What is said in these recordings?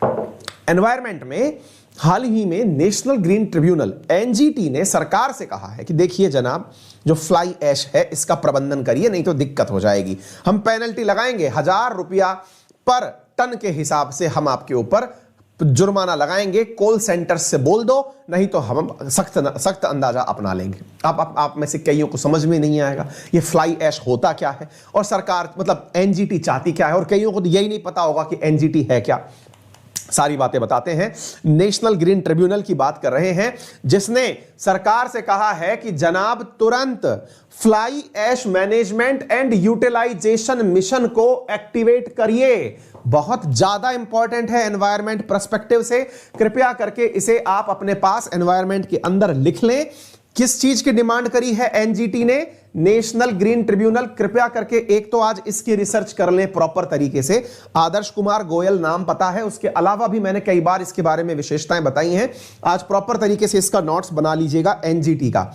Environment में हाल ही में national green tribunal NGT ने सरकार से कहा है कि देखिए जनाब, जो फ्लाई ऐश है इसका प्रबंधन करिए, नहीं तो दिक्कत हो जाएगी। हम पेनल्टी लगाएंगे, 1000 रुपया पर टन के हिसाब से हम आपके ऊपर जुर्माना लगाएंगे, कॉल सेंटर से बोल दो, नहीं तो हम सख्त अंदाजा अपना लेंगे। आप में से कईयों को समझ में नहीं आएगा ये फ्लाई ऐश होता क्या है और सरकार मतलब एनजीटी चाहती क्या है, और कईयों को तो यही नहीं पता होगा कि एनजीटी है क्या। सारी बातें बताते हैं। नेशनल ग्रीन ट्रिब्यूनल की बात कर रहे हैं, जिसने सरकार से कहा है कि जनाब तुरंत fly ash management and utilisation mission को एक्टिवेट करिए। बहुत ज्यादा इंपॉर्टेंट है एनवायरमेंट पर्सपेक्टिव से, कृपया करके इसे आप अपने पास एनवायरमेंट के अंदर लिख लें। किस चीज की डिमांड करी है एनजीटी ने? National green tribunal. कृपया करके एक तो आज इसकी रिसर्च कर लें प्रॉपर तरीके से। आदर्श कुमार गोयल नाम पता है, उसके अलावा भी मैंने कई बार इसके बारे में विशेषताएं बताई हैं। आज प्रॉपर तरीके से इसका नोट्स बना लीजिएगा एनजीटी का।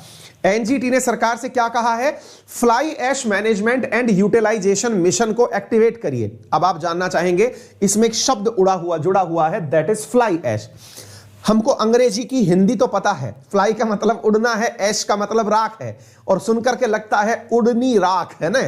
एनजीटी ने सरकार से क्या कहा है? Fly ash management and utilisation mission को एक्टिवेट करिए। अब आप जानना चाहेंगे, इसमें एक शब्द जुड़ा हुआ है, दैट इज फ्लाई ऐश। हमको अंग्रेजी की हिंदी तो पता है, फ्लाई का मतलब उड़ना है, ऐश का मतलब राख है, और सुनकर के लगता है उड़नी राख है ना।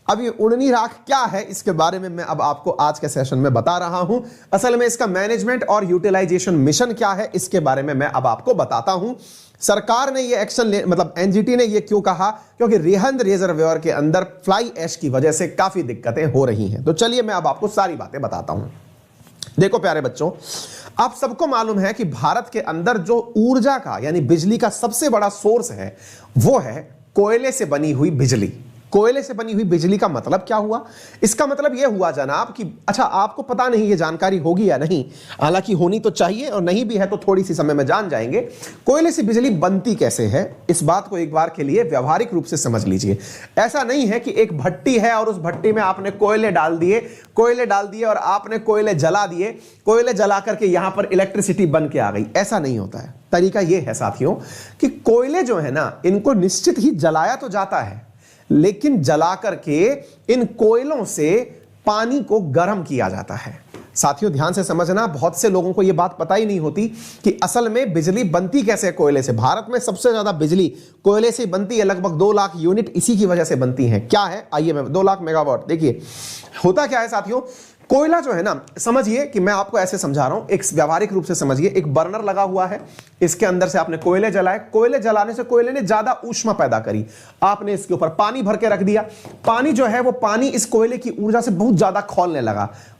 अब ये उड़नी राख क्या है, इसके बारे में मैं अब आपको आज के सेशन में बता रहा हूं। असल में इसका मैनेजमेंट और यूटिलाइजेशन मिशन क्या है, इसके बारे में मैं अब आपको बताता हूं। सरकार ने ये एक्शन मतलब एनजीटी ने ये क्यों कहा? क्योंकि रिहंद रिजर्वायर के अंदर फ्लाई ऐश की वजह से काफी दिक्कतें हो रही हैं। तो चलिए मैं अब आपको सारी बातें बताता हूं। देखो प्यारे बच्चों, आप सबको मालूम है कि भारत के अंदर जो ऊर्जा का यानी बिजली का सबसे बड़ा सोर्स है वो है कोयले से बनी हुई बिजली। कोयले से बनी हुई बिजली का मतलब क्या हुआ? इसका मतलब यह हुआ जनाब कि अच्छा, आपको पता नहीं ये जानकारी होगी या नहीं, हालांकि होनी तो चाहिए, और नहीं भी है तो थोड़ी सी समय में जान जाएंगे। कोयले से बिजली बनती कैसे है, इस बात को एक बार के लिए व्यवहारिक रूप से समझ लीजिए। ऐसा नहीं है कि एक भट्टी है और उस भट्टी में आपने कोयले डाल दिए और आपने कोयले जला दिए, कोयले जला करके यहां पर इलेक्ट्रिसिटी बन के आ गई। ऐसा नहीं होता है। तरीका यह है साथियों कि कोयले जो है ना, इनको निश्चित ही जलाया तो जाता है, लेकिन जला करके इन कोयलों से पानी को गर्म किया जाता है। साथियों ध्यान से समझना, बहुत से लोगों को यह बात पता ही नहीं होती कि असल में बिजली बनती कैसे है कोयले से। भारत में सबसे ज्यादा बिजली कोयले से बनती है, लगभग 2 लाख यूनिट इसी की वजह से बनती है। क्या है? आइए मैं 2 लाख मेगावाट। देखिए होता क्या है साथियों, कोयला जो है ना, समझिए कि मैं आपको ऐसे समझा रहा हूं, एक व्यावहारिक रूप से समझिए। एक बर्नर लगा हुआ है, इसके अंदर से आपने कोयले जलाए, कोयले जलाने से कोयले ने ज्यादा ऊष्मा पैदा करी, आपने इसके ऊपर पानी भर के रख दिया। पानी जो है वो पानी इस कोयले की ऊर्जा से बहुत ज्यादा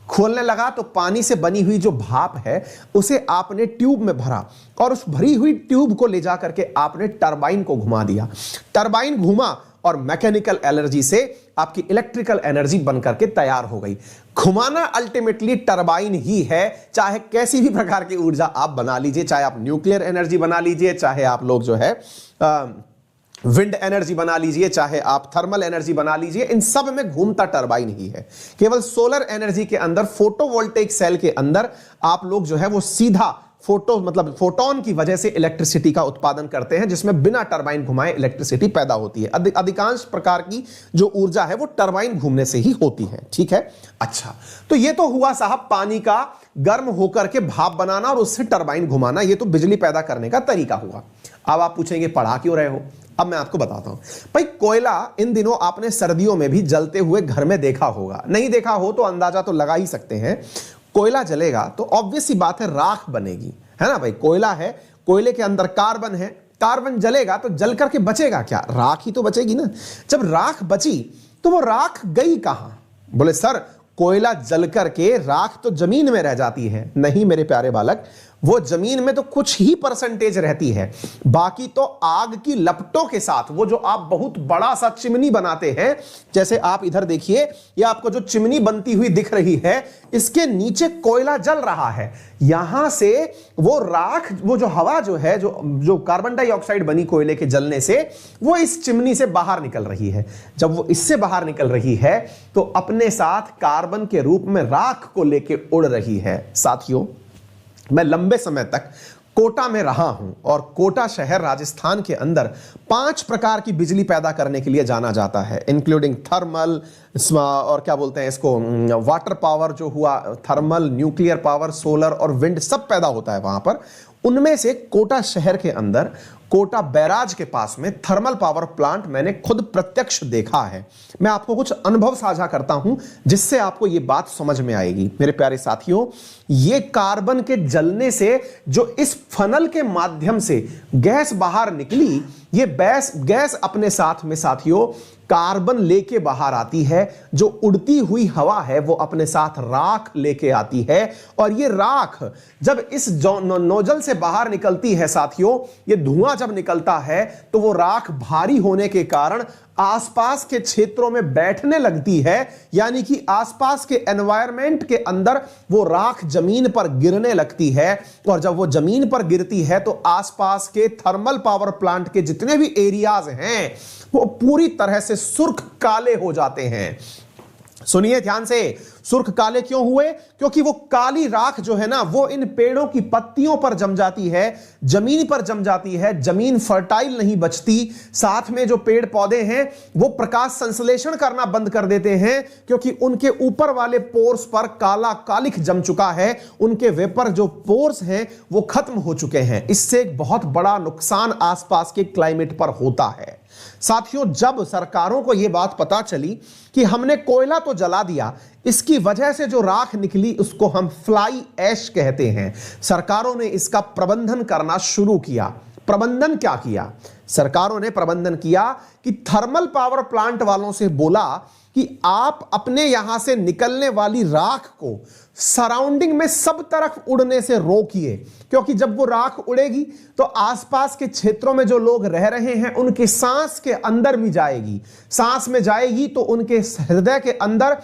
खोलने लगा तो पानी से बनी हुई जो भाप है उसे आपने ट्यूब में भरा, और उस भरी हुई ट्यूब को ले जा करके आपने टरबाइन को घुमा दिया। टरबाइन घुमा और मैकेनिकल एनर्जी से आपकी इलेक्ट्रिकल एनर्जी बनकर के तैयार हो गई। घुमाना अल्टीमेटली टरबाइन ही है, चाहे कैसी भी प्रकार की ऊर्जा आप बना लीजिए, चाहे आप न्यूक्लियर एनर्जी बना लीजिए, चाहे आप लोग जो है विंड एनर्जी बना लीजिए, चाहे आप थर्मल एनर्जी बना लीजिए, इन सब में घूमता टरबाइन ही है। केवल सोलर एनर्जी के अंदर, फोटोवोल्टेइक सेल के अंदर आप लोग जो है वो सीधा फोटोन की वजह से इलेक्ट्रिसिटी का उत्पादन करते हैं, जिसमें बिना टरबाइन घुमाए इलेक्ट्रिसिटी पैदा होती है। अधिकांश प्रकार की जो ऊर्जा है वो टरबाइन घूमने से ही होती है। ठीक है, अच्छा, तो ये तो हुआ साहब पानी का गर्म होकर के भाप बनाना और उससे टरबाइन घुमाना, ये तो बिजली पैदा करने का तरीका हुआ। अब आप पूछेंगे पढ़ा क्यों रहे हो? अब मैं आपको बताता हूं। भाई कोयला इन दिनों आपने सर्दियों में भी जलते हुए घर में देखा होगा, नहीं देखा हो तो अंदाजा तो लगा ही सकते हैं। कोयला जलेगा तो ऑब्वियस सी बात है राख बनेगी, है ना भाई। कोयला है, कोयले के अंदर कार्बन है, कार्बन जलेगा तो जल करके बचेगा क्या? राख ही तो बचेगी ना। जब राख बची तो वो राख गई कहां? बोले सर कोयला जल करके राख तो जमीन में रह जाती है। नहीं मेरे प्यारे बालक, वो जमीन में तो कुछ ही परसेंटेज रहती है, बाकी तो आग की लपटों के साथ वो जो आप बहुत बड़ा सा चिमनी बनाते हैं, जैसे आप इधर देखिए, ये आपको जो चिमनी बनती हुई दिख रही है, इसके नीचे कोयला जल रहा है। यहां से वो राख, वो जो हवा जो है, जो कार्बन डाइऑक्साइड बनी कोयले के जलने से, वो इस चिमनी से बाहर निकल रही है। जब वो इससे बाहर निकल रही है तो अपने साथ कार्बन के रूप में राख को लेके उड़ रही है। साथियों मैं लंबे समय तक कोटा में रहा हूं और कोटा शहर राजस्थान के अंदर 5 प्रकार की बिजली पैदा करने के लिए जाना जाता है, इंक्लूडिंग थर्मल और क्या बोलते हैं इसको, वाटर पावर जो हुआ, थर्मल, न्यूक्लियर पावर, सोलर और विंड सब पैदा होता है वहां पर। उनमें से कोटा शहर के अंदर कोटा बैराज के पास में थर्मल पावर प्लांट मैंने खुद प्रत्यक्ष देखा है। मैं आपको कुछ अनुभव साझा करता हूं जिससे आपको यह बात समझ में आएगी। मेरे प्यारे साथियों, ये कार्बन के जलने से जो इस फनल के माध्यम से गैस बाहर निकली, ये गैस अपने साथ में साथियों कार्बन लेके बाहर आती है। जो उड़ती हुई हवा है वो अपने साथ राख लेके आती है, और ये राख जब इस नोजल से बाहर निकलती है साथियों, ये धुआं जब निकलता है तो वो राख भारी होने के कारण आसपास के क्षेत्रों में बैठने लगती है, यानी कि आसपास के एनवायरनमेंट के अंदर वो राख जमीन पर गिरने लगती है। और जब वो जमीन पर गिरती है तो आसपास के थर्मल पावर प्लांट के जितने भी एरियाज हैं वो पूरी तरह से सुर्ख काले हो जाते हैं। सुनिए ध्यान से, सुर्ख काले क्यों हुए? क्योंकि वो काली राख जो है ना, वो इन पेड़ों की पत्तियों पर जम जाती है, जमीन पर जम जाती है, जमीन फर्टाइल नहीं बचती। साथ में जो पेड़ पौधे हैं वो प्रकाश संश्लेषण करना बंद कर देते हैं, क्योंकि उनके ऊपर वाले पोर्स पर काला कालिख जम चुका है, उनके वेपर जो पोर्स हैं वो खत्म हो चुके हैं। इससे एक बहुत बड़ा नुकसान आसपास के क्लाइमेट पर होता है। साथियों, जब सरकारों को यह बात पता चली कि हमने कोयला तो जला दिया, इसकी वजह से जो राख निकली उसको हम फ्लाई ऐश कहते हैं, सरकारों ने इसका प्रबंधन करना शुरू किया। प्रबंधन क्या किया? सरकारों ने प्रबंधन किया कि थर्मल पावर प्लांट वालों से बोला कि आप अपने यहां से निकलने वाली राख को सराउंडिंग में सब तरफ उड़ने से रोकिए, क्योंकि जब वो राख उड़ेगी तो आसपास के क्षेत्रों में जो लोग रह रहे हैं उनके सांस के अंदर भी जाएगी। सांस में जाएगी तो उनके हृदय के अंदर,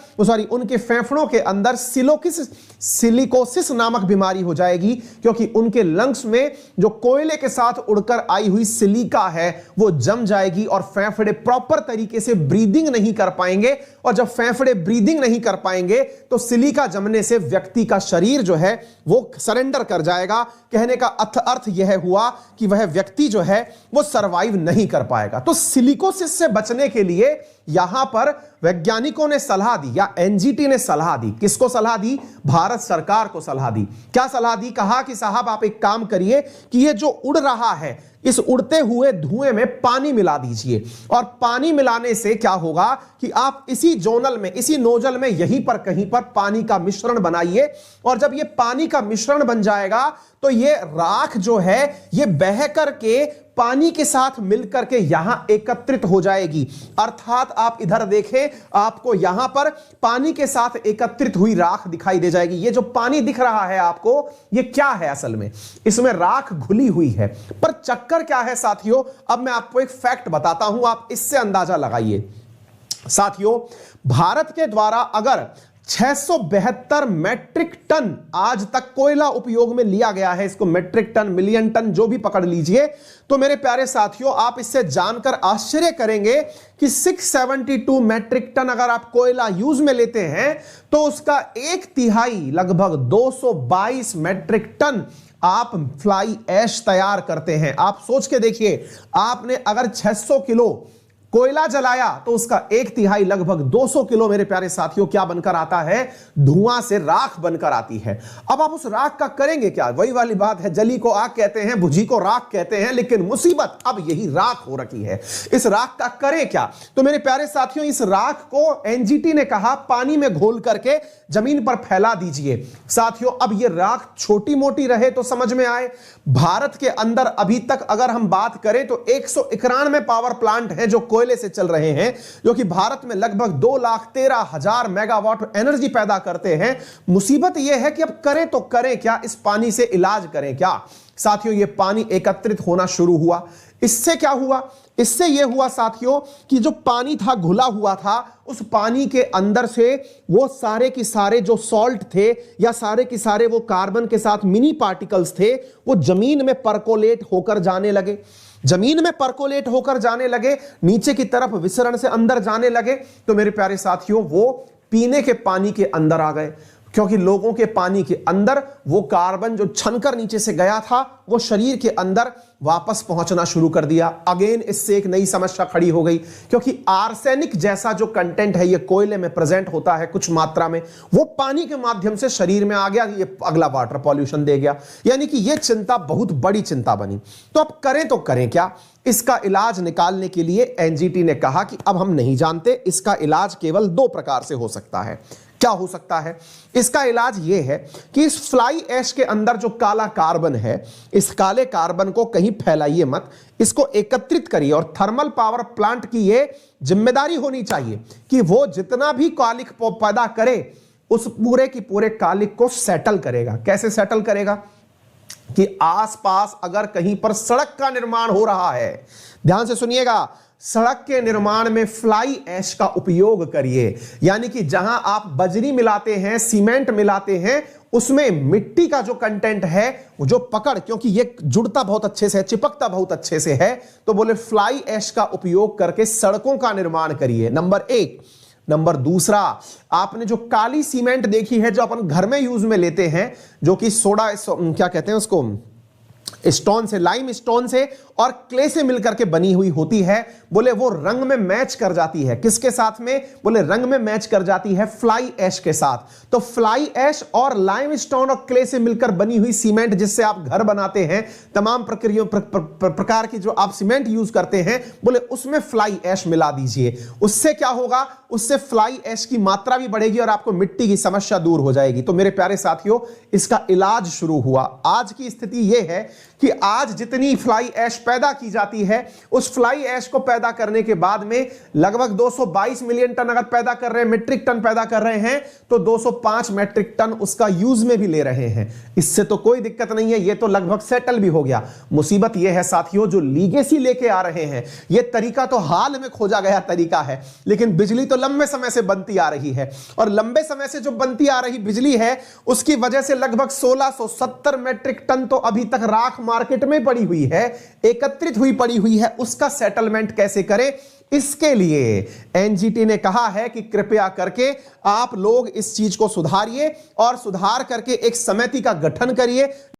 उनके फेफड़ों के अंदर सिलिकोसिस नामक बीमारी हो जाएगी, क्योंकि उनके लंग्स में जो कोयले के साथ उड़कर आई हुई सिलिका है वो जम जाएगी और फेफड़े प्रॉपर तरीके से ब्रीदिंग नहीं कर पाएंगे। और जब फेफड़े ब्रीदिंग नहीं कर पाएंगे तो सिलिका जमने से व्यक्ति का शरीर जो है वो सरेंडर कर जाएगा। कहने का अर्थ यह हुआ कि वह व्यक्ति जो है वो सरवाइव नहीं कर पाएगा। तो सिलिकोसिस से बचने के लिए यहां पर वैज्ञानिकों ने सलाह दी, या एनजीटी ने सलाह दी। किसको सलाह दी? भारत सरकार को सलाह दी। क्या सलाह दी? कहा कि साहब आप एक काम करिए कि ये जो उड़ रहा है इस उड़ते हुए धुएं में पानी मिला दीजिए, और पानी मिलाने से क्या होगा कि आप इसी जोनल में, इसी नोजल में यहीं पर कहीं पर पानी का मिश्रण बनाइए, और जब ये पानी का मिश्रण बन जाएगा तो ये राख जो है ये बह करके पानी के साथ मिलकर के यहां एकत्रित हो जाएगी। अर्थात आप इधर देखें, आपको यहां पर पानी के साथ एकत्रित हुई राख दिखाई दे जाएगी। ये जो पानी दिख रहा है आपको, ये क्या है? असल में इसमें राख घुली हुई है। पर चक्कर क्या है साथियों? अब मैं आपको एक फैक्ट बताता हूं, आप इससे अंदाजा लगाइए। साथियों, भारत के द्वारा अगर 672 मैट्रिक टन आज तक कोयला उपयोग में लिया गया है, इसको मैट्रिक टन, मिलियन टन जो भी पकड़ लीजिए, तो मेरे प्यारे साथियों आप इससे जानकर आश्चर्य करेंगे कि 672 मैट्रिक टन अगर आप कोयला यूज में लेते हैं तो उसका 1/3 लगभग 222 मैट्रिक टन आप फ्लाई ऐश तैयार करते हैं। आप सोच के देखिए, आपने अगर 600 किलो कोयला जलाया तो उसका 1/3 लगभग 200 किलो मेरे प्यारे साथियों क्या बनकर आता है? धुआं से राख बनकर आती है। अब आप उस राख का करेंगे क्या? वही वाली बात है, जली को आग कहते हैं, भुजी को राख कहते हैं, लेकिन मुसीबत अब यही राख हो रखी है। इस राख का करें क्या? तो मेरे प्यारे साथियों, इस राख को एनजीटी ने कहा पानी में घोल करके जमीन पर फैला दीजिए। साथियों, अब ये राख छोटी मोटी रहे तो समझ में आए। भारत के अंदर अभी तक अगर हम बात करें तो 191 पावर प्लांट हैं जो कोयले से चल रहे हैं, जो कि भारत में लगभग 2,13,000 मेगावाट एनर्जी पैदा करते हैं। मुसीबत यह है कि अब करें तो करें क्या? इस पानी से इलाज करें क्या? साथियों, यह पानी एकत्रित होना शुरू हुआ। इससे क्या हुआ? इससे यह हुआ साथियों कि जो पानी था घुला हुआ था, उस पानी के अंदर से वो सारे के सारे जो सॉल्ट थे या सारे के सारे वो कार्बन के साथ मिनी पार्टिकल्स थे, वो जमीन में परकोलेट होकर जाने लगे। जमीन में परकोलेट होकर जाने लगे, नीचे की तरफ विसरण से अंदर जाने लगे। तो मेरे प्यारे साथियों, वो पीने के पानी के अंदर आ गए। क्योंकि लोगों के पानी के अंदर वो कार्बन जो छनकर नीचे से गया था वो शरीर के अंदर वापस पहुंचना शुरू कर दिया। अगेन इससे एक नई समस्या खड़ी हो गई, क्योंकि आर्सेनिक जैसा जो कंटेंट है ये कोयले में प्रेजेंट होता है कुछ मात्रा में, वो पानी के माध्यम से शरीर में आ गया, ये अगला वाटर पॉल्यूशन दे गया। यानी कि ये चिंता बहुत बड़ी चिंता बनी। तो अब करें तो करें क्या? इसका इलाज निकालने के लिए एनजीटी ने कहा कि अब हम नहीं जानते, इसका इलाज केवल 2 प्रकार से हो सकता है। क्या हो सकता है? इसका इलाज यह है कि इस फ्लाई ऐश के अंदर जो काला कार्बन है, इस काले कार्बन को कहीं फैलाइए मत, इसको एकत्रित करिए। और थर्मल पावर प्लांट की यह जिम्मेदारी होनी चाहिए कि वो जितना भी कालिक पैदा करे उस पूरे की पूरे कालिक को सेटल करेगा। कैसे सेटल करेगा? कि आसपास अगर कहीं पर सड़क का निर्माण हो रहा है, ध्यान से सुनिएगा, सड़क के निर्माण में फ्लाई ऐश का उपयोग करिए। यानी कि जहां आप बजरी मिलाते हैं, सीमेंट मिलाते हैं, उसमें मिट्टी का जो कंटेंट है, जो पकड़, क्योंकि ये जुड़ता बहुत अच्छे से है, चिपकता बहुत अच्छे से है, तो बोले फ्लाई ऐश का उपयोग करके सड़कों का निर्माण करिए, नंबर 1। नंबर दूसरा, आपने जो काली सीमेंट देखी है जो अपन घर में यूज में लेते हैं, जो कि सोडा क्या कहते हैं उसको, स्टोन से, लाइम स्टोन से और क्ले से मिलकर के बनी हुई होती है, बोले वो रंग में मैच कर जाती है। किसके साथ में? बोले रंग में मैच कर जाती है फ्लाई ऐश के साथ। तो फ्लाई ऐश और लाइम स्टोन और क्ले से मिलकर बनी हुई सीमेंट जिससे आप घर बनाते हैं, तमाम प्रकार की जो आप सीमेंट यूज करते हैं, बोले उसमें फ्लाई ऐश मिला दीजिए। उससे क्या होगा? उससे फ्लाई ऐश की मात्रा भी बढ़ेगी और आपको मिट्टी की समस्या दूर हो जाएगी। तो मेरे प्यारे साथियों, इसका इलाज शुरू हुआ। आज की स्थिति यह है कि आज जितनी फ्लाई ऐश पैदा की जाती है, उस फ्लाई ऐश को पैदा करने के बाद में लगभग 222 मिलियन टन अगर पैदा कर रहे हैं, मेट्रिक टन पैदा कर रहे हैं, तो 205 मेट्रिक टन उसका यूज में भी ले रहे हैं। इससे तो कोई दिक्कत नहीं है, ये तो लगभग सेटल भी हो गया। मुसीबत यह है साथियों, जो लीगेसी लेके आ रहे हैं, ये तरीका तो हाल में खोजा गया तरीका है, लेकिन बिजली तो लंबे समय से बनती आ रही है, और लंबे समय से जो बनती आ रही बिजली है, उसकी वजह से लगभग 1670 मेट्रिक टन तो अभी तक राख मार्केट में पड़ी हुई है, एकत्रित हुई पड़ी हुई है। उसका सेटलमेंट कैसे करें, इसके लिए एनजीटी ने कहा है कि कृपया करके आप लोग इस चीज को सुधारिए और सुधार करके एक समिति का गठन करिए